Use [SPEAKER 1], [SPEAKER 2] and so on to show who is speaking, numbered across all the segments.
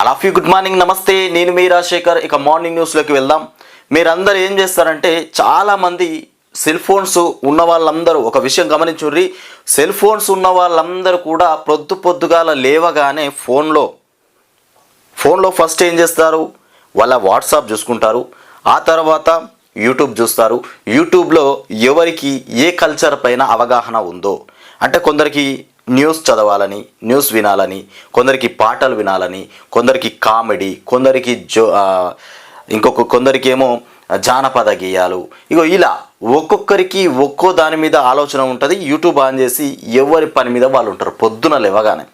[SPEAKER 1] అలాఫీ good morning, నమస్తే. నేను మీ రాజశేఖర్. ఇక మార్నింగ్ న్యూస్లోకి వెళ్దాం. మీరందరూ ఏం చేస్తారంటే, చాలామంది సెల్ ఫోన్స్ ఉన్న వాళ్ళందరూ ఒక విషయం గమనించుర్రి. సెల్ ఫోన్స్ ఉన్న వాళ్ళందరూ కూడా పొద్దుగాల లేవగానే ఫోన్లో ఫస్ట్ ఏం చేస్తారు, వాళ్ళ వాట్సాప్ చూసుకుంటారు. ఆ తర్వాత యూట్యూబ్ చూస్తారు. యూట్యూబ్లో ఎవరికి ఏ కల్చర్ పైన అవగాహన ఉందో, అంటే కొందరికి న్యూస్ చదవాలని, న్యూస్ వినాలని, కొందరికి పాటలు వినాలని, కొందరికి కామెడీ, కొందరికి కొందరికి ఏమో జానపద గేయాలు. ఇలా ఒక్కొక్కరికి ఒక్కో దాని మీద ఆలోచన ఉంటుంది. యూట్యూబ్ ఆన్ చేసి ఎవరి పని మీద వాళ్ళు ఉంటారు. పొద్దున లేవగానే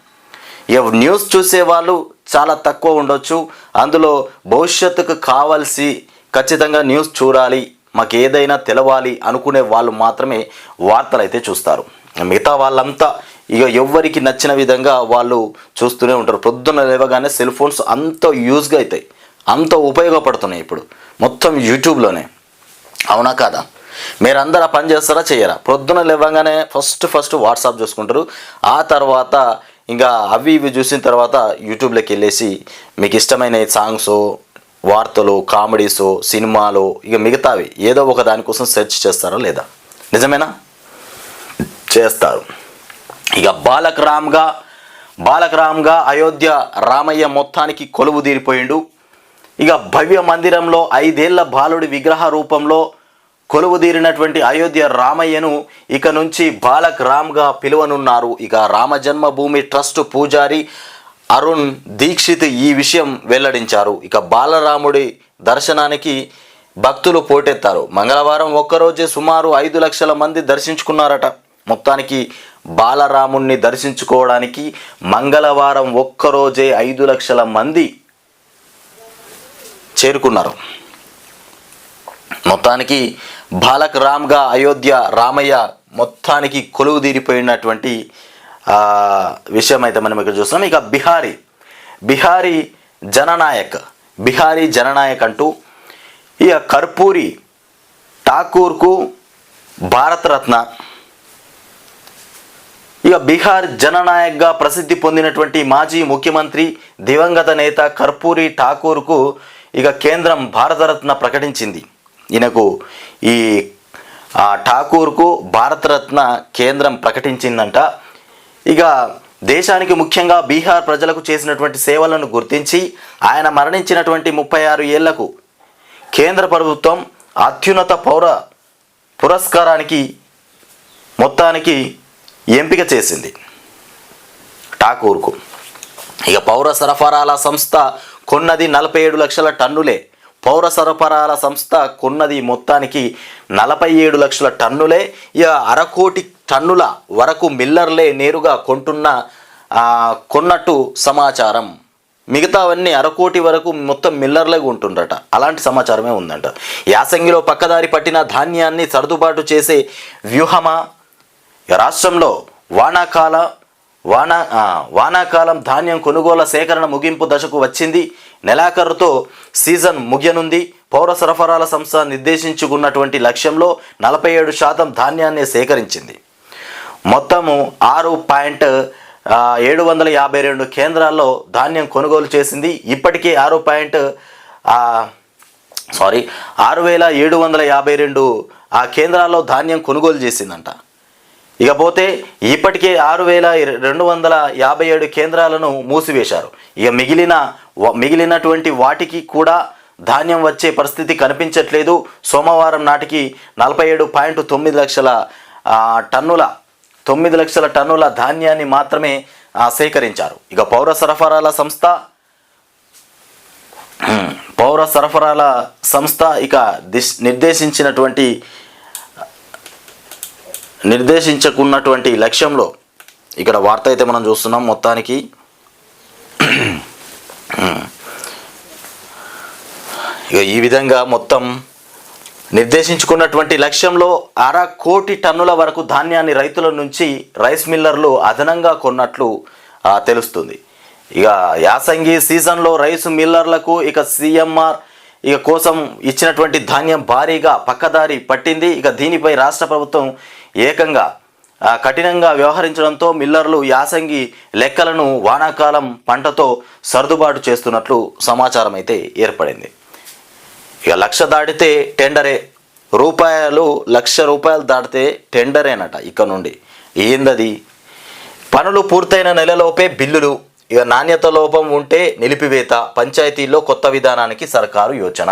[SPEAKER 1] న్యూస్ చూసే వాళ్ళు చాలా తక్కువ ఉండొచ్చు. అందులో భవిష్యత్తుకు కావాల్సి ఖచ్చితంగా న్యూస్ చూడాలి, మాకు ఏదైనా తెలవాలి అనుకునే వాళ్ళు మాత్రమే వార్తలు అయితే చూస్తారు. మిగతా వాళ్ళంతా ఎవరికి నచ్చిన విధంగా వాళ్ళు చూస్తూనే ఉంటారు. పొద్దున్న లేవగానే సెల్ ఫోన్స్ అంత యూజ్గా అవుతాయి, అంత ఉపయోగపడుతున్నాయి ఇప్పుడు మొత్తం యూట్యూబ్లోనే. అవునా కాదా? మీరందరూ ఆ పని చేస్తారా, చేయరా? పొద్దున లేవగానే ఫస్ట్ వాట్సాప్ చూసుకుంటారు. ఆ తర్వాత ఇంకా అవి చూసిన తర్వాత యూట్యూబ్లోకి వెళ్ళేసి మీకు ఇష్టమైన సాంగ్స్, వార్తలు, కామెడీస్, సినిమాలు, మిగతావి ఏదో ఒక దానికోసం సెర్చ్ చేస్తారా లేదా? నిజమేనా? చేస్తారు. బాలక్ రామ్గా అయోధ్య రామయ్య మొత్తానికి కొలువు తీరిపోయిండు. భవ్య మందిరంలో 5 ఏళ్ల బాలుడి విగ్రహ రూపంలో కొలువు తీరినటువంటి అయోధ్య రామయ్యను ఇక నుంచి బాలక్ రామ్గా పిలువనున్నారు. రామజన్మభూమి ట్రస్ట్ పూజారి అరుణ్ దీక్షిత్ ఈ విషయం వెల్లడించారు. బాలరాముడి దర్శనానికి భక్తులు పోటెత్తారు. మంగళవారం ఒక్కరోజే సుమారు 5 లక్షల మంది దర్శించుకున్నారట. మొత్తానికి బాలరాముణ్ణి దర్శించుకోవడానికి మంగళవారం ఒక్కరోజే 5 లక్షల మంది చేరుకున్నారు. మొత్తానికి బాలక్ రామ్గా అయోధ్య రామయ్య మొత్తానికి కొలువు తీరిపోయినటువంటి విషయం అయితే మనం ఇక్కడ చూస్తున్నాం. బిహారీ జననాయక్ అంటూ కర్పూరి ఠాకూర్కు భారతరత్న, బీహార్ జననాయక్గా ప్రసిద్ధి పొందినటువంటి మాజీ ముఖ్యమంత్రి దివంగత నేత కర్పూరి ఠాకూర్కు కేంద్రం భారతరత్న ప్రకటించింది. ఈయనకు ఠాకూర్కు భారతరత్న కేంద్రం ప్రకటించిందంట. దేశానికి ముఖ్యంగా బీహార్ ప్రజలకు చేసినటువంటి సేవలను గుర్తించి ఆయన మరణించినటువంటి 36 ఏళ్లకు కేంద్ర ప్రభుత్వం అత్యున్నత పౌర పురస్కారానికి మొత్తానికి ఎంపిక చేసింది ఠాకూర్కు. పౌర సరఫరాల సంస్థ కొన్నది 47 లక్షల టన్నులే. పౌర సరఫరాల సంస్థ కొన్నది మొత్తానికి 47 లక్షల టన్నులే. 1/2 కోటి టన్నుల వరకు మిల్లర్లే నేరుగా కొన్నట్టు సమాచారం. మిగతావన్నీ 1/2 కోటి వరకు మొత్తం మిల్లర్లే ఉంటుండట. అలాంటి సమాచారమే ఉందంట. యాసంగిలో పక్కదారి పట్టిన ధాన్యాన్ని సర్దుబాటు చేసే వ్యూహమా? రాష్ట్రంలో వానాకాలం ధాన్యం కొనుగోలు సేకరణ ముగింపు దశకు వచ్చింది. నెలాఖరుతో సీజన్ ముగియనుంది. పౌర సరఫరాల సంస్థ నిర్దేశించుకున్నటువంటి లక్ష్యంలో 47% ధాన్యాన్ని సేకరించింది. మొత్తము 6.752 కేంద్రాల్లో ధాన్యం కొనుగోలు చేసింది. ఇప్పటికే 6,752 ఆ కేంద్రాల్లో ధాన్యం కొనుగోలు చేసిందంట. ఇకపోతే ఇప్పటికే 6,257 కేంద్రాలను మూసివేశారు. మిగిలినటువంటి వాటికి కూడా ధాన్యం వచ్చే పరిస్థితి కనిపించట్లేదు. సోమవారం నాటికి 47.9 లక్షల టన్నుల 9 లక్షల టన్నుల ధాన్యాన్ని మాత్రమే సేకరించారు. పౌర సరఫరాల సంస్థ నిర్దేశించుకున్నటువంటి లక్ష్యంలో వార్త అయితే మనం చూస్తున్నాం. మొత్తానికి ఈ విధంగా మొత్తం నిర్దేశించుకున్నటువంటి లక్ష్యంలో 1/2 కోటి టన్నుల వరకు ధాన్యాన్ని రైతుల నుంచి రైస్ మిల్లర్లు అదనంగా కొన్నట్లు తెలుస్తుంది. యాసంగి సీజన్లో రైస్ మిల్లర్లకు సీఎంఆర్ కోసం ఇచ్చినటువంటి ధాన్యం భారీగా పక్కదారి పట్టింది. దీనిపై రాష్ట్ర ప్రభుత్వం ఏకంగా కఠినంగా వ్యవహరించడంతో మిల్లర్లు యాసంగి లెక్కలను వానాకాలం పంటతో సర్దుబాటు చేస్తున్నట్లు సమాచారం అయితే ఏర్పడింది. ఇక 1,00,000 దాటితే టెండరే, ₹1,00,000 దాటితే టెండరేనట. ఇక నుండి ఏందది? పనులు పూర్తయిన నెలలోపే బిల్లులు, ఇక నాణ్యత లోపం ఉంటే నిలిపివేత, పంచాయతీల్లో కొత్త విధానానికి సర్కారు యోచన.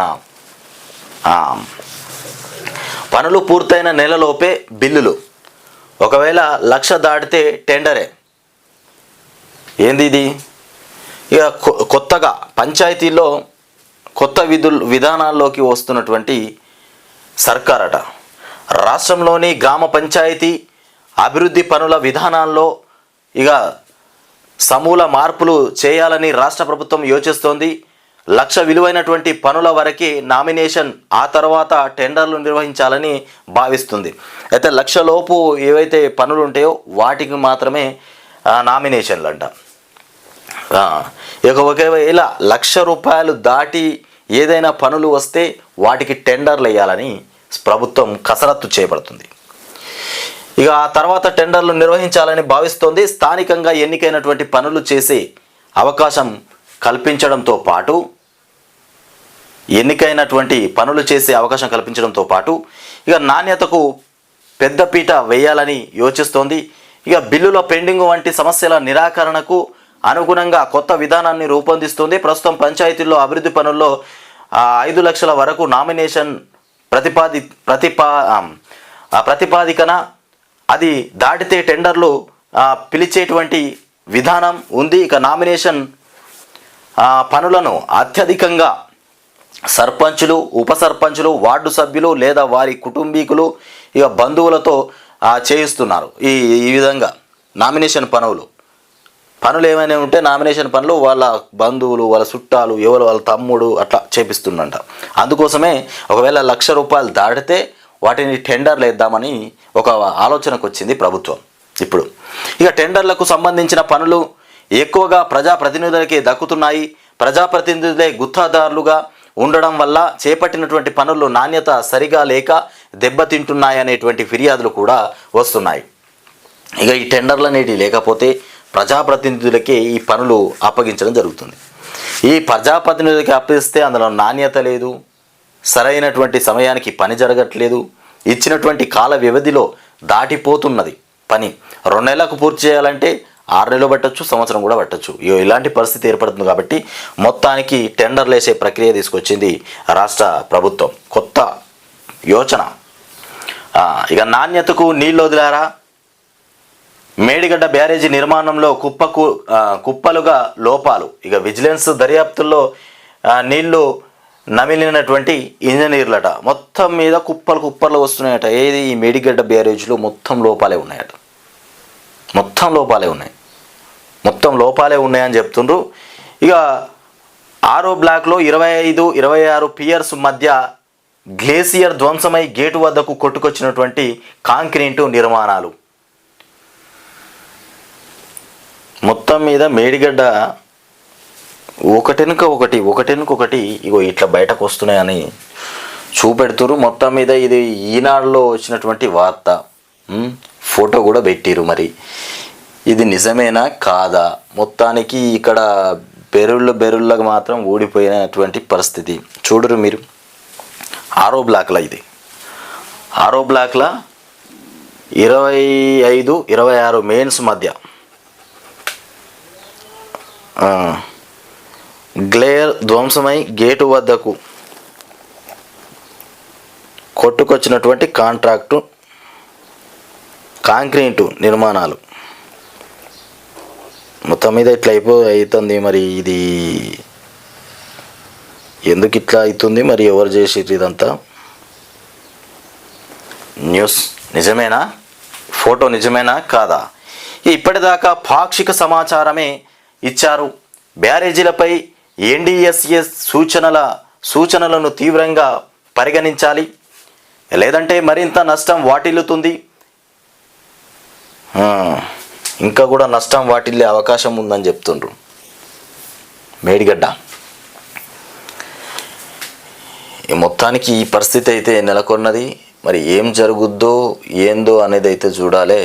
[SPEAKER 1] పనులు పూర్తయిన నెలలోపే బిల్లులు, ఒకవేళ 1,00,000 దాటితే టెండరే. ఏంది ఇది? ఇక కొత్తగా పంచాయతీల్లో కొత్త విధానాల్లోకి వస్తున్నటువంటి సర్కారట. రాష్ట్రంలోని గ్రామ పంచాయతీ అభివృద్ధి పనుల విధానాల్లో ఇక సమూల మార్పులు చేయాలని రాష్ట్ర ప్రభుత్వం యోచిస్తోంది. 1,00,000 విలువైనటువంటి పనుల వరకే నామినేషన్, ఆ తర్వాత టెండర్లు నిర్వహించాలని భావిస్తుంది. అయితే 1,00,000 లోపు ఏవైతే పనులు ఉంటాయో వాటికి మాత్రమే నామినేషన్లు అంట. ఇక ఒకవేళ ₹1,00,000 దాటి ఏదైనా పనులు వస్తే వాటికి టెండర్లు వేయాలని ప్రభుత్వం కసరత్తు చేపడుతుంది. ఇక ఆ తర్వాత టెండర్లు నిర్వహించాలని భావిస్తోంది. స్థానికంగా ఎన్నికైనటువంటి పనులు చేసే అవకాశం కల్పించడంతో పాటు ఇక నాణ్యతకు పెద్దపీట వేయాలని యోచిస్తోంది. ఇక బిల్లుల పెండింగ్ వంటి సమస్యల నిరాకరణకు అనుగుణంగా కొత్త విధానాన్ని రూపొందిస్తుంది. ప్రస్తుతం పంచాయతీల్లో అభివృద్ధి పనుల్లో 5 లక్షల వరకు నామినేషన్ ప్రతిపాదికన, అది దాటితే టెండర్లు పిలిచేటువంటి విధానం ఉంది. ఇక నామినేషన్ పనులను అత్యధికంగా సర్పంచులు, ఉప సర్పంచులు, వార్డు సభ్యులు లేదా వారి కుటుంబీకులు, ఇక బంధువులతో చేయిస్తున్నారు. ఈ విధంగా నామినేషన్ పనులు ఏమైనా ఉంటే నామినేషన్ పనులు వాళ్ళ బంధువులు, వాళ్ళ చుట్టాలు, ఎవరు వాళ్ళ తమ్ముడు అట్లా చేపిస్తుందంట. అందుకోసమే ఒకవేళ ₹1,00,000 దాటితే వాటిని టెండర్లు వేద్దామని ఒక ఆలోచనకు వచ్చింది ప్రభుత్వం. ఇప్పుడు ఇక టెండర్లకు సంబంధించిన పనులు ఎక్కువగా ప్రజాప్రతినిధులకే దక్కుతున్నాయి. ప్రజాప్రతినిధులే గుత్తాదారులుగా ఉండడం వల్ల చేపట్టినటువంటి పనులు నాణ్యత సరిగా లేక దెబ్బతింటున్నాయనేటువంటి ఫిర్యాదులు కూడా వస్తున్నాయి. ఇక ఈ టెండర్లు అనేటివి లేకపోతే ప్రజాప్రతినిధులకే ఈ పనులు అప్పగించడం జరుగుతుంది. ఈ ప్రజాప్రతినిధులకి అప్పగిస్తే అందులో నాణ్యత లేదు, సరైనటువంటి సమయానికి పని జరగట్లేదు, ఇచ్చినటువంటి కాల వ్యవధిలో దాటిపోతున్నది పని. 2 నెలలకు పూర్తి చేయాలంటే 6 నెలలు పట్టచ్చు, సంవత్సరం కూడా పట్టచ్చు. ఇలాంటి పరిస్థితి ఏర్పడుతుంది. కాబట్టి మొత్తానికి టెండర్లు వేసే ప్రక్రియ తీసుకొచ్చింది రాష్ట్ర ప్రభుత్వం, కొత్త యోచన. ఇక నాణ్యతకు నీళ్ళు వదిలారా? మేడిగడ్డ బ్యారేజీ నిర్మాణంలో కుప్పలుగా లోపాలు. ఇక విజిలెన్స్ దర్యాప్తుల్లో నీళ్లు నమిలినటువంటి ఇంజనీర్లట. మొత్తం మీద కుప్పలు వస్తున్నాయట. ఏది? ఈ మేడిగడ్డ బ్యారేజ్లో మొత్తం లోపాలే ఉన్నాయని చెప్తుండ్రు. ఇక 6వ బ్లాక్లో 25-26 పియర్స్ మధ్య గ్లేసియర్ ధ్వంసమై గేటు వద్దకు కొట్టుకొచ్చినటువంటి కాంక్రీటు నిర్మాణాలు. మొత్తం మీద మేడిగడ్డ ఒకటెనుక ఒకటి ఇగో ఇట్లా బయటకు వస్తున్నాయని చూపెడుతురు. మొత్తం మీద ఇది ఈనాడులో వచ్చినటువంటి వార్త, ఫోటో కూడా పెట్టిరు. మరి ఇది నిజమేనా కాదా? మొత్తానికి ఇక్కడ బెరుళ్ళకు మాత్రం ఊడిపోయినటువంటి పరిస్థితి చూడరు మీరు. 6వ బ్లాక్లో 25-26 మెయిన్స్ మధ్య గ్లేయర్ ధ్వంసమై గేటు వద్దకు కొట్టుకొచ్చినటువంటి కాంక్రీటు నిర్మాణాలు. మొత్తం మీద ఇట్లా అవుతుంది. మరి ఇది ఎందుకు ఇట్లా అవుతుంది? మరి ఎవరు చేసిర్రు ఇదంతా? న్యూస్ నిజమేనా? ఫోటో నిజమేనా కాదా? ఇప్పటిదాకా పాక్షిక సమాచారమే ఇచ్చారు. బ్యారేజీలపై NDSA సూచనలను తీవ్రంగా పరిగణించాలి, లేదంటే మరింత నష్టం వాటిల్లుతుంది. ఇంకా కూడా నష్టం వాటిల్లే అవకాశం ఉందని చెప్తుండ్రు. మేడిగడ్డ మొత్తానికి ఈ పరిస్థితి అయితే నెలకొన్నది. మరి ఏం జరుగుద్దో ఏందో అనేది అయితే చూడాలి.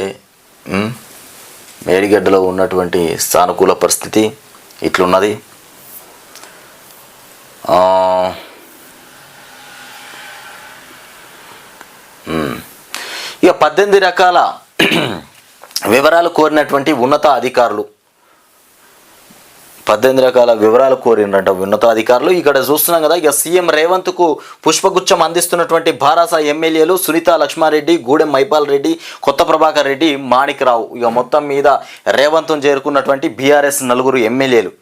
[SPEAKER 1] మేడిగడ్డలో ఉన్నటువంటి సానుకూల పరిస్థితి ఇట్లున్నది. ఇక 18 రకాల వివరాలు కోరినటువంటి ఉన్నత అధికారులు 18 రకాల వివరాలు కోరినట ఉన్నతాధికారులు. ఇక్కడ చూస్తున్నాం కదా, ఇక సీఎం రేవంత్కు పుష్పగుచ్చం అందిస్తున్నటువంటి భారాస ఎమ్మెల్యేలు సునీత లక్ష్మారెడ్డి, గూడెం మైపాల్ రెడ్డి, కొత్త ప్రభాకర్ రెడ్డి, మాణిక్రావు. ఇక మొత్తం మీద రేవంత్ను చేరుకున్నటువంటి బీఆర్ఎస్ 4 ఎమ్మెల్యేలు.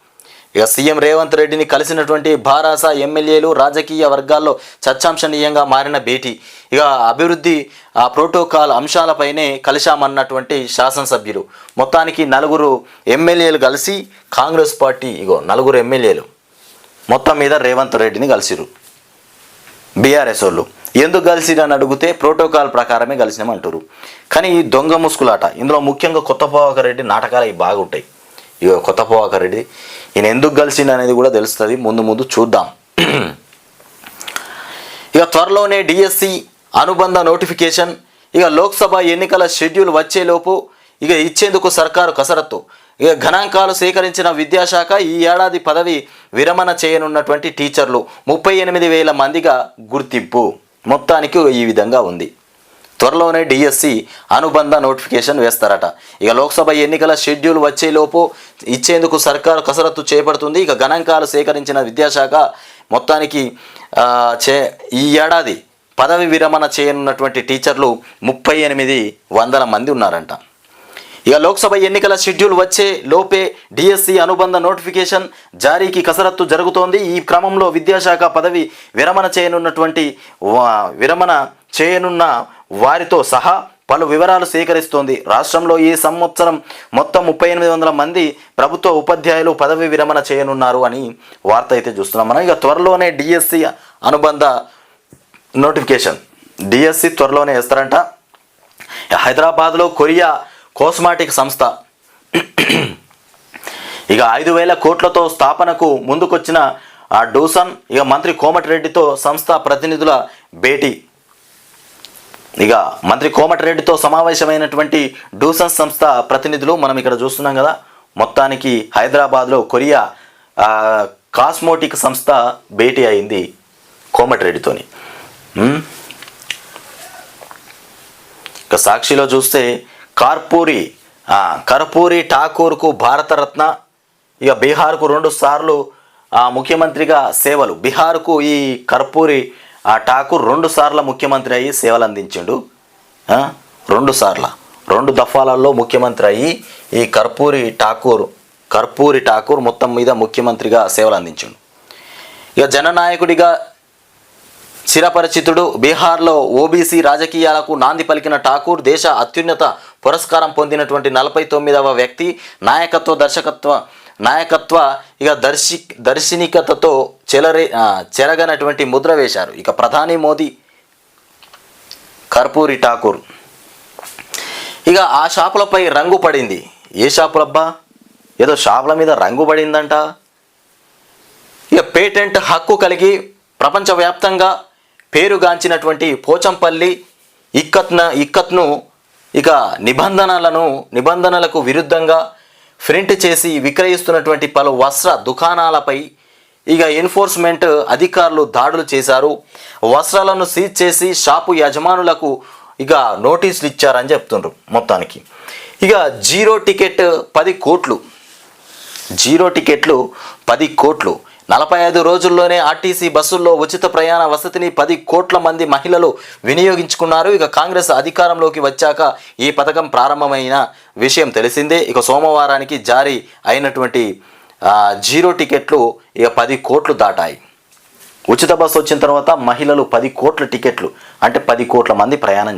[SPEAKER 1] ఇక సీఎం రేవంత్ రెడ్డిని కలిసినటువంటి భారాస ఎమ్మెల్యేలు రాజకీయ వర్గాల్లో చర్చాంశనీయంగా మారిన భేటీ. ఇక అభివృద్ధి ప్రోటోకాల్ అంశాలపైనే కలిశామన్నటువంటి శాసనసభ్యులు. మొత్తానికి 4 ఎమ్మెల్యేలు కలిసి కాంగ్రెస్ పార్టీ 4 ఎమ్మెల్యేలు మొత్తం మీద రేవంత్ రెడ్డిని కలిసిరు. బీఆర్ఎస్ వాళ్ళు ఎందుకు కలిసిరని అడిగితే ప్రోటోకాల్ ప్రకారమే కలిసినామంటారు. కానీ ఈ దొంగ ముసుగులాట. ఇందులో ముఖ్యంగా కొత్త ప్రభాకర్ రెడ్డి నాటకాలు ఇవి బాగుంటాయి. ఇక కొత్త ప్రభాకర్ రెడ్డి ఈయన ఎందుకు కలిసిండు అనేది కూడా తెలుస్తుంది. ముందు చూద్దాం. ఇక త్వరలోనే డిఎస్సి అనుబంధ నోటిఫికేషన్. ఇక లోక్సభ ఎన్నికల షెడ్యూల్ వచ్చేలోపు ఇక ఇచ్చేందుకు సర్కారు కసరత్తు. ఇక గణాంకాలు సేకరించిన విద్యాశాఖ ఈ ఏడాది పదవి విరమణ చేయనున్నటువంటి టీచర్లు 38,000 మందిగా గుర్తింపు. మొత్తానికి ఈ విధంగా ఉంది. త్వరలోనే డిఎస్సి అనుబంధ నోటిఫికేషన్ వేస్తారట. ఇక లోక్సభ ఎన్నికల షెడ్యూల్ వచ్చేలోపు ఇచ్చేందుకు సర్కారు కసరత్తు చేపడుతుంది. ఇక గణాంకాలు సేకరించిన విద్యాశాఖ మొత్తానికి ఈ ఏడాది పదవి విరమణ చేయనున్నటువంటి టీచర్లు 38,000 మంది ఉన్నారంట. ఇక లోక్సభ ఎన్నికల షెడ్యూల్ వచ్చే లోపే డిఎస్సి అనుబంధ నోటిఫికేషన్ జారీకి కసరత్తు జరుగుతోంది. ఈ క్రమంలో విద్యాశాఖ పదవి విరమణ చేయనున్న వారితో సహా పలు వివరాలు సేకరిస్తోంది. రాష్ట్రంలో ఈ సంవత్సరం మొత్తం 38,000 మంది ప్రభుత్వ ఉపాధ్యాయులు పదవి విరమణ చేయనున్నారు అని వార్త అయితే చూస్తున్నాం మనం. ఇక త్వరలోనే డిఎస్సి అనుబంధ నోటిఫికేషన్ డిఎస్సి త్వరలోనే వేస్తారంట. హైదరాబాద్లో కొరియా కోస్మాటిక్ సంస్థ ఇక 5,000 కోట్లతో స్థాపనకు ముందుకొచ్చిన డూసన్ ఇక మంత్రి కోమటిరెడ్డితో సంస్థ ప్రతినిధుల భేటీ. ఇక మంత్రి కోమటిరెడ్డితో సమావేశమైనటువంటి డూసన్ సంస్థ ప్రతినిధులు మనం ఇక్కడ చూస్తున్నాం కదా. మొత్తానికి హైదరాబాద్లో కొరియా కాస్మోటిక్ సంస్థ భేటీ అయింది కోమటిరెడ్డితోని. ఇక సాక్షిలో చూస్తే కర్పూరి ఠాకూర్కు భారతరత్న. ఇక బీహార్కు 2 సార్లు ముఖ్యమంత్రిగా సేవలు. బీహార్కు ఈ కర్పూరి ఠాకూర్ 2 సార్ల ముఖ్యమంత్రి అయ్యి సేవలు అందించిండు. 2 దఫాలలో ముఖ్యమంత్రి అయ్యి ఈ కర్పూరి ఠాకూర్ మొత్తం మీద ముఖ్యమంత్రిగా సేవలు అందించిండు. ఇక జననాయకుడిగా చిరపరిచితుడు. బీహార్లో ఓబీసీ రాజకీయాలకు నాంది పలికిన ఠాకూర్ దేశ అత్యున్నత పురస్కారం పొందినటువంటి 49వ వ్యక్తి. నాయకత్వ ఇక దర్శనికతతో చెరగనటువంటి ముద్ర వేశారు. ఇక ప్రధాని మోదీ కర్పూరి ఠాకూర్. ఇక ఆ షాపులపై రంగు పడింది. ఏ షాపులబ్బా? ఏదో షాపుల మీద రంగు పడిందంట. ఇక పేటెంట్ హక్కు కలిగి ప్రపంచవ్యాప్తంగా పేరుగాంచినటువంటి పోచంపల్లి ఇక్కత్ను ఇక నిబంధనలకు విరుద్ధంగా ప్రింట్ చేసి విక్రయిస్తున్నటువంటి పలు వస్త్ర దుకాణాలపై ఇక ఎన్ఫోర్స్మెంట్ అధికారులు దాడులు చేశారు. వస్త్రాలను సీజ్ చేసి షాపు యజమానులకు ఇక నోటీసులు ఇచ్చారని చెప్తుండ్రు. మొత్తానికి ఇక జీరో టికెట్లు 10 కోట్లు 45 రోజుల్లోనే ఆర్టీసీ బస్సుల్లో ఉచిత ప్రయాణ వసతిని 10 కోట్ల మంది మహిళలు వినియోగించుకున్నారు. ఇక కాంగ్రెస్ అధికారంలోకి వచ్చాక ఈ పథకం ప్రారంభమైన విషయం తెలిసిందే. ఇక సోమవారానికి జారీ అయినటువంటి జీరో టికెట్లు ఇక 10 కోట్లు దాటాయి. ఉచిత బస్సు వచ్చిన తర్వాత మహిళలు 10 కోట్ల టికెట్లు అంటే 10 కోట్ల మంది ప్రయాణం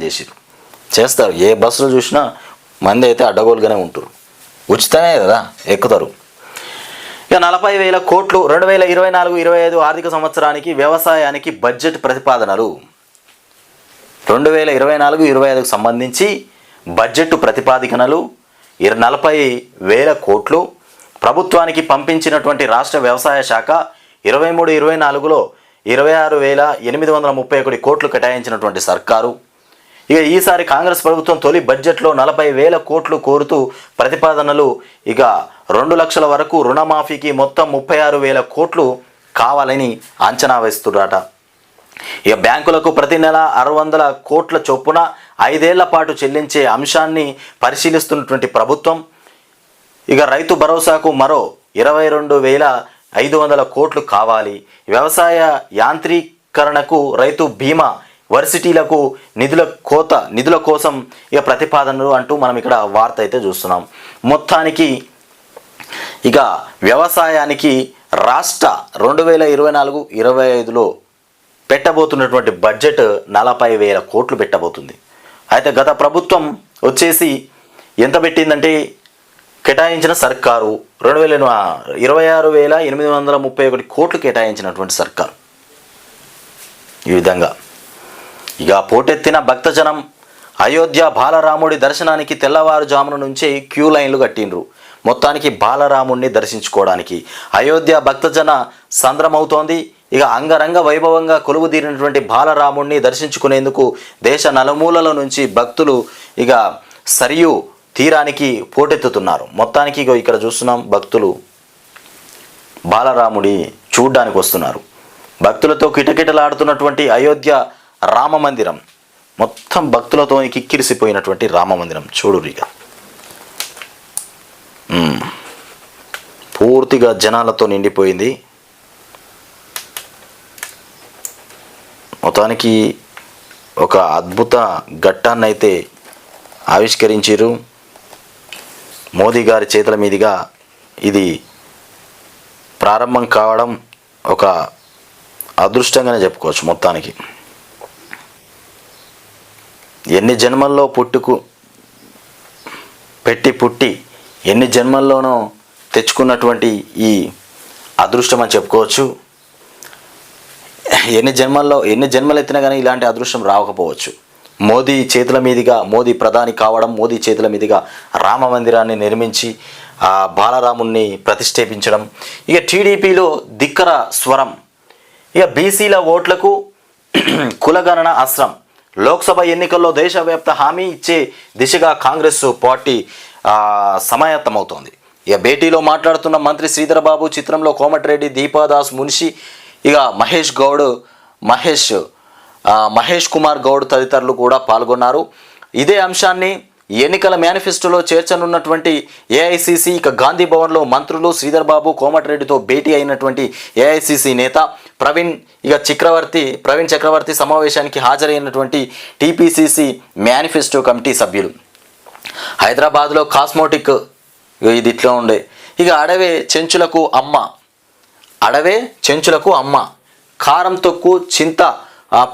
[SPEAKER 1] చేస్తారు. ఏ బస్సులో చూసినా మంది అయితే అడ్డగోలుగానే ఉంటారు. ఉచితమే కదా ఎక్కుతారు. ఇక 40,000 కోట్లు 2024-25 ఆర్థిక సంవత్సరానికి వ్యవసాయానికి బడ్జెట్ ప్రతిపాదనలు. 2024-25కు సంబంధించి బడ్జెట్ ప్రతిపాదికనలు 40,000 కోట్లు ప్రభుత్వానికి పంపించినటువంటి రాష్ట్ర వ్యవసాయ శాఖ 23-24లో 26,831 కోట్లు కేటాయించినటువంటి సర్కారు. ఇక ఈసారి కాంగ్రెస్ ప్రభుత్వం తొలి బడ్జెట్లో 40,000 కోట్లు కోరుతూ ప్రతిపాదనలు, ఇక 2 లక్షల వరకు రుణమాఫీకి మొత్తం 36,000 కోట్లు కావాలని అంచనా వేస్తున్నారట. ఇక బ్యాంకులకు ప్రతి నెల 600 కోట్ల చొప్పున 5 ఏళ్ల పాటు చెల్లించే అంశాన్ని పరిశీలిస్తున్నటువంటి ప్రభుత్వం, ఇక రైతు భరోసాకు మరో 22,500 కోట్లు కావాలి. వ్యవసాయ యాంత్రీకరణకు, రైతు బీమా, వర్సిటీలకు నిధుల కోసం ఇక ప్రతిపాదనలు అంటూ మనం ఇక్కడ వార్త అయితే చూస్తున్నాం. మొత్తానికి ఇక వ్యవసాయానికి రాష్ట్ర 2024-25లో పెట్టబోతున్నటువంటి బడ్జెట్ 40,000 కోట్లు పెట్టబోతుంది. అయితే గత ప్రభుత్వం వచ్చేసి ఎంత పెట్టిందంటే, కేటాయించిన సర్కారు 26,831 కోట్లు కేటాయించినటువంటి సర్కారు. ఈ విధంగా ఇక పోటెత్తిన భక్తజనం అయోధ్య బాలరాముడి దర్శనానికి తెల్లవారుజామున నుంచే క్యూ లైన్లు కట్టిండ్రు. మొత్తానికి బాలరాముడిని దర్శించుకోవడానికి అయోధ్య భక్తజన సంద్రమవుతోంది. ఇక అంగరంగ వైభవంగా కొలువుదీరినటువంటి బాలరాముడిని దర్శించుకునేందుకు దేశ నలుమూలల నుంచి భక్తులు ఇక సరియు తీరానికి పోటెత్తుతున్నారు. మొత్తానికి ఇక్కడ చూస్తున్నాం, భక్తులు బాలరాముడి చూడ్డానికి వస్తున్నారు. భక్తులతో కిటకిటలాడుతున్నటువంటి అయోధ్య రామ మందిరం, మొత్తం భక్తులతో కిక్కిరిసిపోయినటువంటి రామ మందిరం చూడురిక పూర్తిగా జనాలతో నిండిపోయింది. మొత్తానికి ఒక అద్భుత ఘట్టాన్ని అయితే ఆవిష్కరించారు. మోదీ గారి చేతుల మీదుగా ఇది ప్రారంభం కావడం ఒక అదృష్టంగానే చెప్పుకోవచ్చు. మొత్తానికి ఎన్ని జన్మల్లో పుట్టి ఎన్ని జన్మల్లోనో తెచ్చుకున్నటువంటి ఈ అదృష్టం అని చెప్పుకోవచ్చు. ఎన్ని జన్మలు ఎత్తినా కానీ ఇలాంటి అదృష్టం రాకపోవచ్చు. మోదీ చేతుల మీదుగా, మోదీ ప్రధాని కావడం, మోదీ చేతుల మీదుగా రామ మందిరాన్ని నిర్మించి ఆ బాలరాముణ్ణి ప్రతిష్ఠాపించడం. ఇక టీడీపీలో ధిక్కర స్వరం. ఇక బీసీల ఓట్లకు కులగణన అస్త్రం. లోక్సభ ఎన్నికల్లో దేశవ్యాప్త హామీ ఇచ్చే దిశగా కాంగ్రెస్ పార్టీ సమాయత్తమవుతోంది. ఇక భేటీలో మాట్లాడుతున్న మంత్రి శ్రీధర్ బాబు, చిత్రంలో కోమటిరెడ్డి, దీపాదాస్ మున్షి, ఇక మహేష్ కుమార్ గౌడ్ తదితరులు కూడా పాల్గొన్నారు. ఇదే అంశాన్ని ఎన్నికల మేనిఫెస్టోలో చేర్చనున్నటువంటి ఏఐసిసి, ఇక గాంధీ భవన్లో మంత్రులు శ్రీధర్ బాబు, కోమటిరెడ్డితో భేటీ అయినటువంటి ఏఐసిసి నేత ప్రవీణ్ చక్రవర్తి సమావేశానికి హాజరైనటువంటి టీపీసీసీ మేనిఫెస్టో కమిటీ సభ్యులు. హైదరాబాద్లో కాస్మోటిక్ ఇది ఇట్లా ఉండే. ఇక అడవే చెంచులకు అమ్మ, కారం తొక్కు, చింత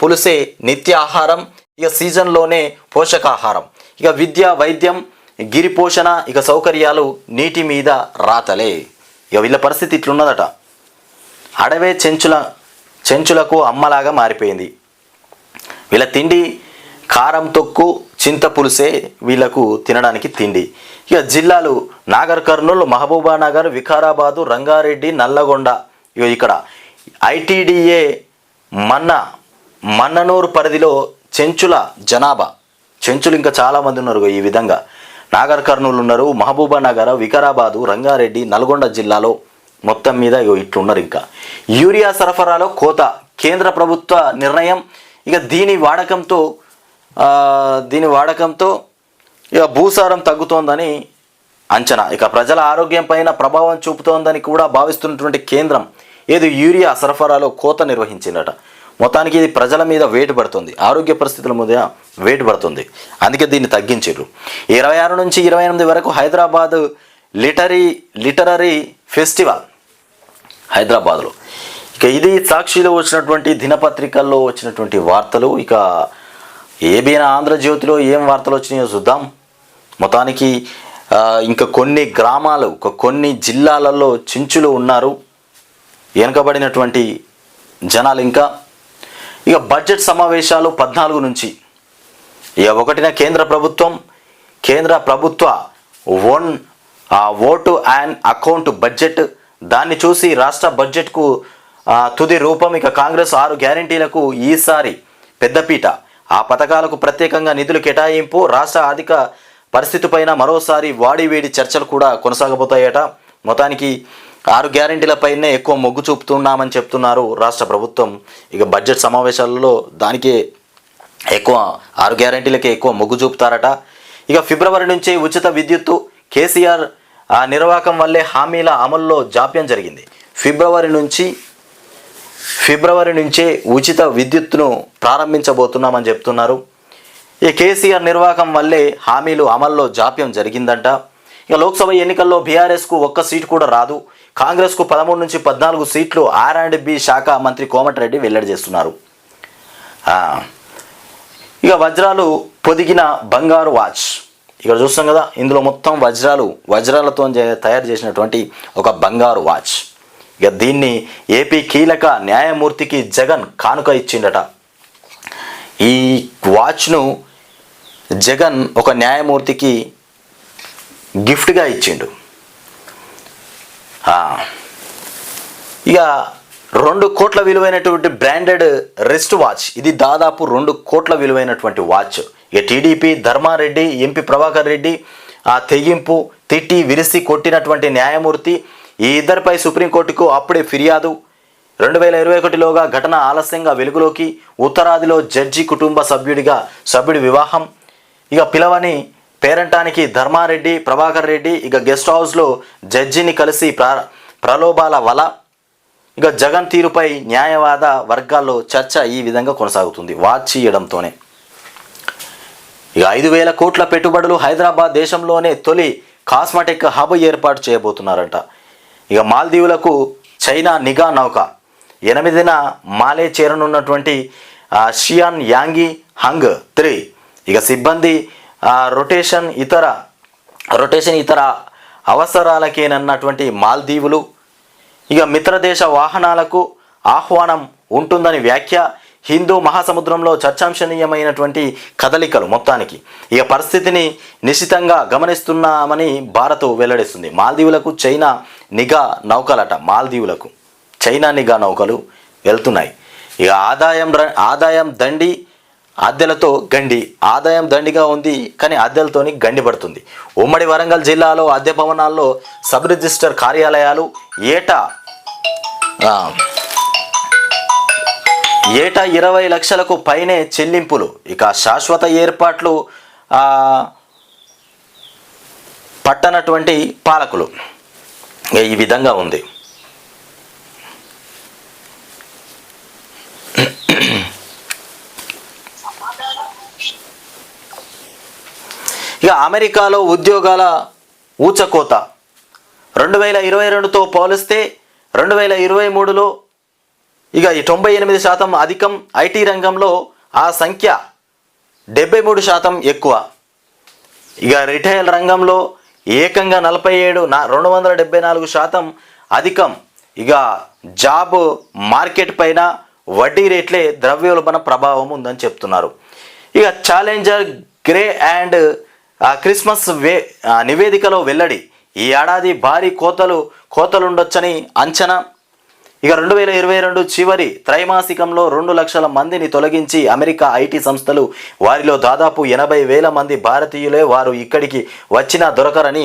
[SPEAKER 1] పులుసే నిత్య ఆహారం, ఇక సీజన్లోనే పోషకాహారం. ఇక విద్య, వైద్యం, గిరి పోషణ, ఇక సౌకర్యాలు నీటి మీద రాతలే. ఇక వీళ్ళ పరిస్థితి ఇట్లున్నదట. అడవే చెంచులకు అమ్మలాగా మారిపోయింది. వీళ్ళ తిండి కారం తొక్కు, చింత పులుసే వీళ్ళకు తినడానికి తిండి. ఇక జిల్లాలు నాగర్ కర్నూలు, మహబూబానగర్, వికారాబాదు, రంగారెడ్డి, నల్లగొండ. ఇక ఇక్కడ ఐటీడీఏ మన్ననూరు పరిధిలో చెంచుల జనాభా, చెంచులు ఇంకా చాలామంది ఉన్నారు. ఈ విధంగా నాగర్ కర్నూలు ఉన్నారు, మహబూబానగర్, వికారాబాదు, రంగారెడ్డి, నల్గొండ జిల్లాలో మొత్తం మీద ఇట్లున్నారు. ఇంకా యూరియా సరఫరాలో కోత, కేంద్ర ప్రభుత్వ నిర్ణయం. ఇక దీని వాడకంతో ఇక భూసారం తగ్గుతోందని అంచనా. ఇక ప్రజల ఆరోగ్యం పైన ప్రభావం చూపుతోందని కూడా భావిస్తున్నటువంటి కేంద్రం యూరియా సరఫరాలో కోత నిర్వహించిందట. మొత్తానికి ఇది ప్రజల మీద వేటు పడుతుంది, ఆరోగ్య పరిస్థితుల మీద వేటు పడుతుంది. అందుకే దీన్ని తగ్గించారు. 26 నుంచి 28 వరకు హైదరాబాద్ లిటరరీ ఫెస్టివల్ హైదరాబాద్లో. ఇక ఇది సాక్షిలో వచ్చినటువంటి దినపత్రికల్లో వచ్చినటువంటి వార్తలు. ఇక ఏబీఎన్ ఆంధ్రజ్యోతిలో ఏం వార్తలు వచ్చినాయో చూద్దాం. మొత్తానికి ఇంకా కొన్ని గ్రామాలు, కొన్ని జిల్లాలలో చెంచులు ఉన్నారు, వెనుకబడినటువంటి జనాలు. ఇంకా ఇక బడ్జెట్ సమావేశాలు 14 నుంచి. ఇక 1న కేంద్ర ప్రభుత్వ ఓటు అండ్ అకౌంట్ బడ్జెట్, దాన్ని చూసి రాష్ట్ర బడ్జెట్కు తుది రూపం. ఇక కాంగ్రెస్ 6 గ్యారంటీలకు ఈసారి పెద్దపీట. ఆ పథకాలకు ప్రత్యేకంగా నిధులు కేటాయింపు, రాష్ట్ర ఆర్థిక పరిస్థితిపైన మరోసారి వాడివేడి చర్చలు కూడా కొనసాగబోతాయట. మొత్తానికి 6 గ్యారెంటీలపైనే ఎక్కువ మొగ్గు చూపుతున్నామని చెప్తున్నారు రాష్ట్ర ప్రభుత్వం. ఇక బడ్జెట్ సమావేశాలలో దానికే ఎక్కువ 6 గ్యారెంటీలకే ఎక్కువ మొగ్గు చూపుతారట. ఇక ఫిబ్రవరి నుంచి ఉచిత విద్యుత్తు, కేసీఆర్ నిర్వాహకం వల్లే హామీల అమల్లో జాప్యం జరిగింది. ఫిబ్రవరి నుంచే ఉచిత విద్యుత్తును ప్రారంభించబోతున్నామని చెప్తున్నారు. ఈ కేసీఆర్ నిర్వాహకం వల్లే హామీలు అమల్లో జాప్యం జరిగిందంట. ఇక లోక్సభ ఎన్నికల్లో బీఆర్ఎస్కు ఒక్క సీటు కూడా రాదు. కాంగ్రెస్కు 13 నుంచి 14 సీట్లు R&B శాఖ మంత్రి కోమటిరెడ్డి వెల్లడి చేస్తున్నారు. ఇక వజ్రాలు పొదిగిన బంగారు వాచ్ ఇక్కడ చూస్తాం కదా, ఇందులో మొత్తం వజ్రాలతో తయారు చేసినటువంటి ఒక బంగారు వాచ్. ఇక దీన్ని ఏపీ కీలక న్యాయమూర్తికి జగన్ కానుక ఇచ్చిండట. ఈ వాచ్ను జగన్ ఒక న్యాయమూర్తికి గిఫ్ట్గా ఇచ్చిండు. ఇక 2 కోట్ల విలువైనటువంటి బ్రాండెడ్ రిస్ట్ వాచ్, ఇది దాదాపు 2 కోట్ల విలువైనటువంటి వాచ్. ఇక టీడీపీ ధర్మారెడ్డి, ఎంపీ ప్రభాకర్ రెడ్డి ఆ తెగింపు తిట్టి విరిసి కొట్టినటువంటి న్యాయమూర్తి, ఈ ఇద్దరిపై సుప్రీంకోర్టుకు అప్పుడే ఫిర్యాదు. 2021లోగా ఘటన ఆలస్యంగా వెలుగులోకి, ఉత్తరాదిలో జడ్జి కుటుంబ సభ్యుడి వివాహం. ఇక పిలవని పేరంటానికి ధర్మారెడ్డి, ప్రభాకర్ రెడ్డి ఇక గెస్ట్ హౌస్లో జడ్జిని కలిసి ప్రలోభాల వల. ఇక జగన్ తీరుపై న్యాయవాద వర్గాల్లో చర్చ ఈ విధంగా కొనసాగుతుంది వాచ్ ఇవ్వడంతోనే. ఇక 5,000 కోట్ల పెట్టుబడులు, హైదరాబాద్ దేశంలోనే తొలి కాస్మెటిక్ హబ్ ఏర్పాటు చేయబోతున్నారంట. ఇక మాల్దీవులకు చైనా నిఘా నౌక 8న మాలే చేరనున్నటువంటి షియాన్ యాంగి హంగ్ 3. ఇక సిబ్బంది రొటేషన్ ఇతర అవసరాలకేనన్నటువంటి మాల్దీవులు. ఇక మిత్రదేశ వాహనాలకు ఆహ్వానం ఉంటుందని వ్యాఖ్య. హిందూ మహాసముద్రంలో చర్చాంశనీయమైనటువంటి కదలికలు. మొత్తానికి ఇక పరిస్థితిని నిశితంగా గమనిస్తున్నామని భారత్ వెల్లడిస్తుంది. మాల్దీవులకు చైనా నిఘా నౌకలట. మాల్దీవులకు చైనా నిఘా నౌకలు వెళ్తున్నాయి. ఇక ఆదాయం దండి, అద్దెలతో గండి. ఆదాయం దండిగా ఉంది కానీ అద్దెలతోని గండి పడుతుంది. ఉమ్మడి వరంగల్ జిల్లాలో అద్దె భవనాల్లో సబ్ రిజిస్టర్ కార్యాలయాలు ఏటా 20 లక్షలకు పైనే చెల్లింపులు. ఇక శాశ్వత ఏర్పాట్లు పట్టనటువంటి పాలకులు. ఈ విధంగా ఉంది. ఇక అమెరికాలో ఉద్యోగాల ఊచకోత 2022తో పోలిస్తే 2023లో ఇక 98% అధికం. ఐటీ రంగంలో ఆ సంఖ్య 73% ఎక్కువ. ఇక రిటైల్ రంగంలో ఏకంగా 274% అధికం. ఇక జాబ్ మార్కెట్ పైన వడ్డీ రేట్లే ద్రవ్యోల్బణ ప్రభావం ఉందని చెప్తున్నారు. ఇక ఛాలెంజర్ గ్రే అండ్ క్రిస్మస్ నివేదికలో వెల్లడి. ఈ ఏడాది భారీ కోతలుండొచ్చని అంచనా. ఇక 2022 చివరి త్రైమాసికంలో 2 లక్షల మందిని తొలగించి అమెరికా ఐటీ సంస్థలు. వారిలో దాదాపు 80,000 మంది భారతీయులే. వారు ఇక్కడికి వచ్చినా దొరకరని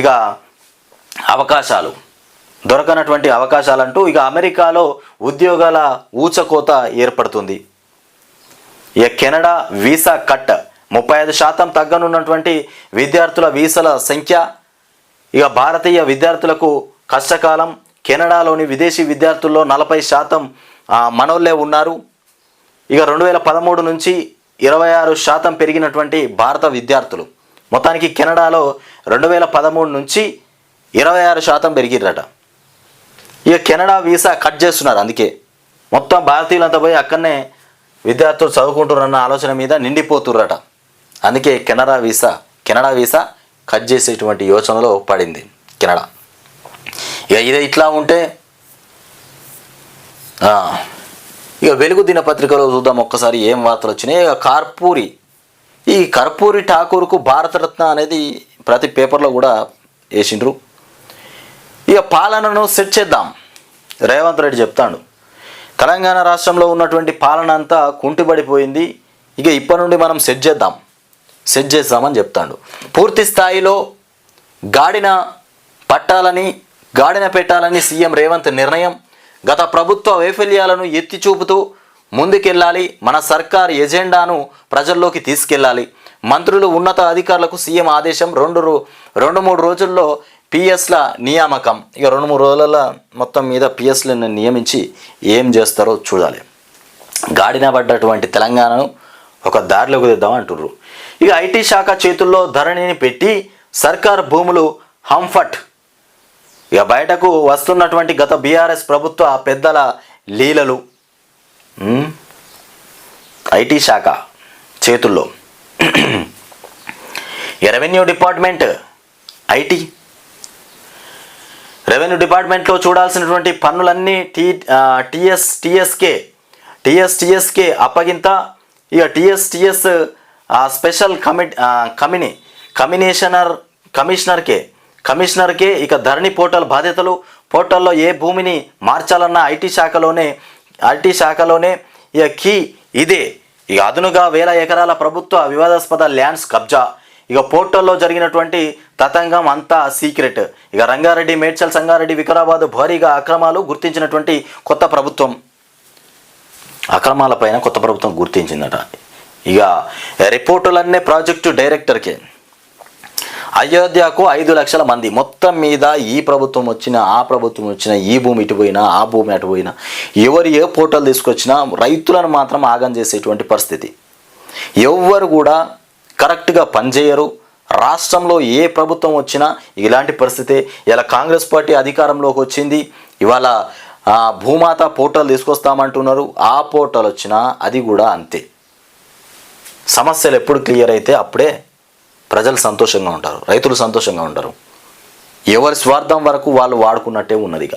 [SPEAKER 1] ఇక దొరకనటువంటి అవకాశాలంటూ ఇక అమెరికాలో ఉద్యోగాల ఊచకోత ఏర్పడుతుంది. ఇక కెనడా వీసా కట్ 35% తగ్గనున్నటువంటి విద్యార్థుల వీసాల సంఖ్య. ఇక భారతీయ విద్యార్థులకు కష్టకాలం. కెనడాలోని విదేశీ విద్యార్థుల్లో 40% మనోళ్ళే ఉన్నారు. ఇక 2013 నుంచి 26% పెరిగినటువంటి భారత విద్యార్థులు. మొత్తానికి కెనడాలో 2013 నుంచి 26% పెరిగిరట. ఇక కెనడా వీసా కట్ చేస్తున్నారు. అందుకే మొత్తం భారతీయులంతా పోయి అక్కడనే విద్యార్థులు చదువుకుంటున్నారన్న ఆలోచన మీద నిండిపోతుర్రట. అందుకే కెనడా వీసా కట్ చేసేటువంటి యోచనలో పడింది కెనడా. ఇక ఇదే ఇట్లా ఉంటే ఇక వెలుగు దినపత్రికలో చూద్దాం ఒక్కసారి ఏం వార్తలు వచ్చినాయి. ఇక కర్పూరి ఠాకూర్కు భారతరత్న అనేది ప్రతి పేపర్లో కూడా వేసిండ్రు. ఇక పాలనను సెట్ చేద్దాం రేవంత్ రెడ్డి చెప్తాడు. తెలంగాణ రాష్ట్రంలో ఉన్నటువంటి పాలన అంతా కుంటిపడిపోయింది. ఇక ఇప్పటి నుండి మనం సెట్ చేద్దామని చెప్తాడు. పూర్తి స్థాయిలో గాడిన పెట్టాలని సీఎం రేవంత్ నిర్ణయం. గత ప్రభుత్వ వైఫల్యాలను ఎత్తి చూపుతూ ముందుకెళ్ళాలి, మన సర్కార్ ఎజెండాను ప్రజల్లోకి తీసుకెళ్ళాలి. మంత్రులు, ఉన్నత అధికారులకు సీఎం ఆదేశం. 2-3 రోజుల్లో పిఎస్ల నియామకం. ఇక 2-3 రోజుల మొత్తం మీద పిఎస్లను నియమించి ఏం చేస్తారో చూడాలి. గాడిన పడ్డటువంటి తెలంగాణను ఒక దారిలోకి తెద్దామంటుర్రు. ఇక ఐటీ శాఖ చేతుల్లో ధరణిని పెట్టి సర్కార్ భూములు హంఫట్. ఇక బయటకు వస్తున్నటువంటి గత బీఆర్ఎస్ ప్రభుత్వ పెద్దల లీలలు. ఐటీ శాఖ చేతుల్లో రెవెన్యూ డిపార్ట్మెంట్, రెవెన్యూ డిపార్ట్మెంట్లో చూడాల్సినటువంటి పన్నులన్నీ టీఎస్కే అప్పగింత. ఇక టీఎస్ స్పెషల్ కమిషనర్కే ఇక ధరణి పోర్టల్ బాధ్యతలు. పోర్టల్లో ఏ భూమిని మార్చాలన్నా ఐటీ శాఖలోనే ఇక కీ ఇదే. ఇక అదునుగా 1000 ఎకరాల ప్రభుత్వ వివాదాస్పద ల్యాండ్స్ కబ్జా. ఇక పోర్టల్లో జరిగినటువంటి తతంగం అంతా సీక్రెట్. ఇక రంగారెడ్డి, మేడ్చల్, సంగారెడ్డి, వికారాబాద్ భారీగా అక్రమాలు గుర్తించినటువంటి కొత్త ప్రభుత్వం. అక్రమాలపైన కొత్త ప్రభుత్వం గుర్తించిందట. ఇక రిపోర్టులన్నీ ప్రాజెక్టు డైరెక్టర్కే. అయోధ్యకు 5 లక్షల మంది. మొత్తం మీద ఈ ప్రభుత్వం వచ్చినా ఆ ప్రభుత్వం వచ్చినా, ఈ భూమి ఇటు పోయినా ఆ భూమి అటు పోయినా, ఎవరు ఏ పోర్టల్ తీసుకొచ్చినా రైతులను మాత్రం ఆగం చేసేటువంటి పరిస్థితి. ఎవ్వరు కూడా కరెక్ట్గా పనిచేయరు. రాష్ట్రంలో ఏ ప్రభుత్వం వచ్చినా ఇలాంటి పరిస్థితి. ఇలా కాంగ్రెస్ పార్టీ అధికారంలోకి వచ్చింది. ఇవాళ భూమాత పోర్టల్ తీసుకొస్తామంటున్నారు. ఆ పోర్టల్ వచ్చినా అది కూడా అంతే. సమస్యలు ఎప్పుడు క్లియర్ అయితే అప్పుడే ప్రజలు సంతోషంగా ఉంటారు, రైతులు సంతోషంగా ఉంటారు. ఎవరి స్వార్థం వరకు వాళ్ళు వాడుకున్నట్టే ఉన్నది. ఇక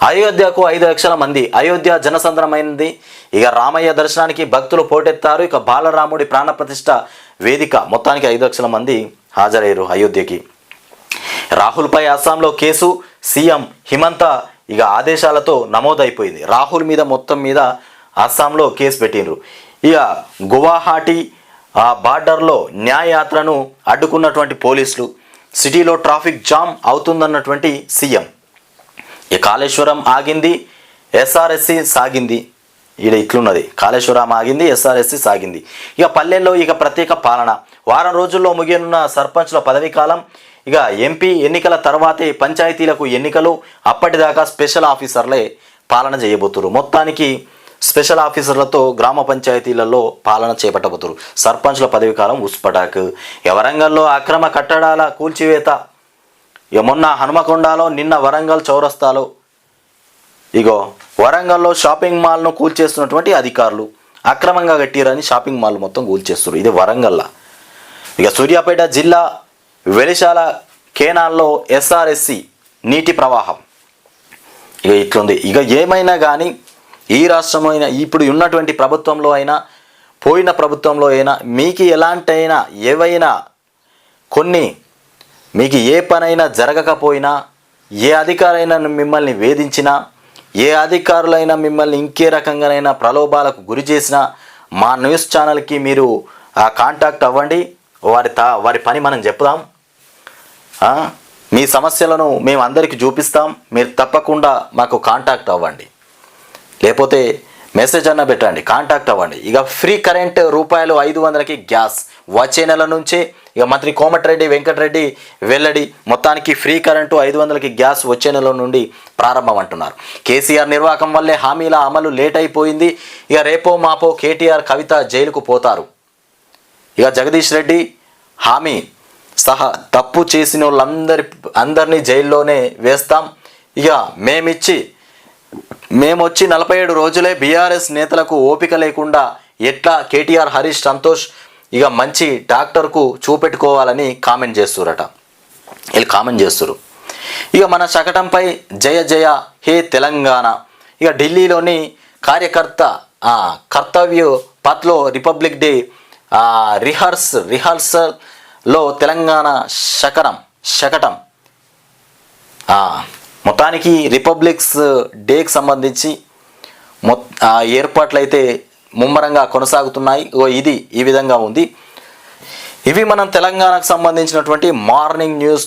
[SPEAKER 1] అయోధ్యకు 5 లక్షల మంది. అయోధ్య జనసంద్రమైనది. ఇక రామయ్య దర్శనానికి భక్తులు పోటెత్తారు. ఇక బాలరాముడి ప్రాణప్రతిష్ఠ వేదిక. మొత్తానికి 5 లక్షల మంది హాజరయ్యారు అయోధ్యకి. రాహుల్పై అస్సాంలో కేసు. సీఎం హిమంత ఇక ఆదేశాలతో నమోదైపోయింది. రాహుల్ మీద మొత్తం మీద అస్సాంలో కేసు పెట్టిండ్రు. ఇక గువాహటి బార్డర్లో న్యాయయాత్రను అడ్డుకున్నటువంటి పోలీసులు. సిటీలో ట్రాఫిక్ జామ్ అవుతుందన్నటువంటి సీఎం. ఈ కాళేశ్వరం ఆగింది, ఎస్ఆర్ఎస్సి సాగింది. ఇట్లున్నది. కాళేశ్వరం ఆగింది, ఎస్ఆర్ఎస్సి సాగింది. ఇక పల్లెల్లో ఇక ప్రత్యేక పాలన. వారం రోజుల్లో ముగియనున్న సర్పంచ్ల పదవీ కాలం. ఇక ఎంపీ ఎన్నికల తర్వాతే పంచాయతీలకు ఎన్నికలు. అప్పటిదాకా స్పెషల్ ఆఫీసర్లే పాలన చేయబోతున్నారు. మొత్తానికి స్పెషల్ ఆఫీసర్లతో గ్రామ పంచాయతీలలో పాలన చేపట్టబోతున్నారు. సర్పంచ్ల పదవీ కాలం ఉస్పటాక్. వరంగల్లో అక్రమ కట్టడాల కూల్చివేత. మొన్న హనుమకొండలో, నిన్న వరంగల్ చౌరస్తాలో. ఇగో వరంగల్లో షాపింగ్ మాల్ను కూల్చేస్తున్నటువంటి అధికారులు అక్రమంగా కట్టిరని షాపింగ్ మాల్ మొత్తం కూల్చేస్తున్నారు. ఇది వరంగల్లో. ఇక సూర్యాపేట జిల్లా వెలిశాల కేనాల్లో ఎస్ఆర్ఎస్సి నీటి ప్రవాహం. ఇక ఇట్లుంది. ఇక ఏమైనా కానీ ఈ రాష్ట్రంలో అయినా, ఇప్పుడు ఉన్నటువంటి ప్రభుత్వంలో అయినా, పోయిన ప్రభుత్వంలో అయినా, మీకు ఎలాంటైనా ఏవైనా కొన్ని మీకు ఏ పనైనా జరగకపోయినా, ఏ అధికారైనా మిమ్మల్ని వేధించినా, ఏ అధికారులైనా మిమ్మల్ని ఇంకే రకంగానైనా ప్రలోభాలకు గురి చేసినా మా న్యూస్ ఛానల్కి మీరు కాంటాక్ట్ అవ్వండి. వారి పని మనం చెప్దాం. మీ సమస్యలను మేము అందరికీ చూపిస్తాం. మీరు తప్పకుండా మాకు కాంటాక్ట్ అవ్వండి, లేకపోతే మెసేజ్ అన్న పెట్టండి, కాంటాక్ట్ అవ్వండి. ఇక ఫ్రీ కరెంట్ ₹500కి గ్యాస్ వచ్చే నెల నుంచే. ఇక మంత్రి కోమటిరెడ్డి వెంకటరెడ్డి వెల్లడి. మొత్తానికి ఫ్రీ కరెంటు 500కి గ్యాస్ వచ్చే నెల నుండి ప్రారంభం అంటున్నారు. కేసీఆర్ నిర్వాహకం వల్లే హామీల అమలు లేట్ అయిపోయింది. ఇక రేపో మాపో కేటీఆర్, కవిత జైలుకు పోతారు. ఇక జగదీష్ రెడ్డి హామీ సహా తప్పు చేసిన వాళ్ళందరినీ జైల్లోనే వేస్తాం. ఇక మేమొచ్చి 47 రోజులే. బీఆర్ఎస్ నేతలకు ఓపిక లేకుండా ఎట్లా? కేటీఆర్, హరీష్, సంతోష్ ఇక మంచి డాక్టర్కు చూపెట్టుకోవాలని కామెంట్ చేస్తురట. వీళ్ళు కామెంట్ చేస్తురు. ఇక మన శకటంపై జయ జయ హే తెలంగాణ. ఇక ఢిల్లీలోని కర్తవ్య పథ్లో రిపబ్లిక్ డే రిహార్సల్లో తెలంగాణ శకటం. మొత్తానికి రిపబ్లిక్స్ డేకి సంబంధించి ఏర్పాట్లు అయితే ముమ్మరంగా కొనసాగుతున్నాయి. ఇది ఈ విధంగా ఉంది. ఇవి మనం తెలంగాణకు సంబంధించినటువంటి మార్నింగ్ న్యూస్.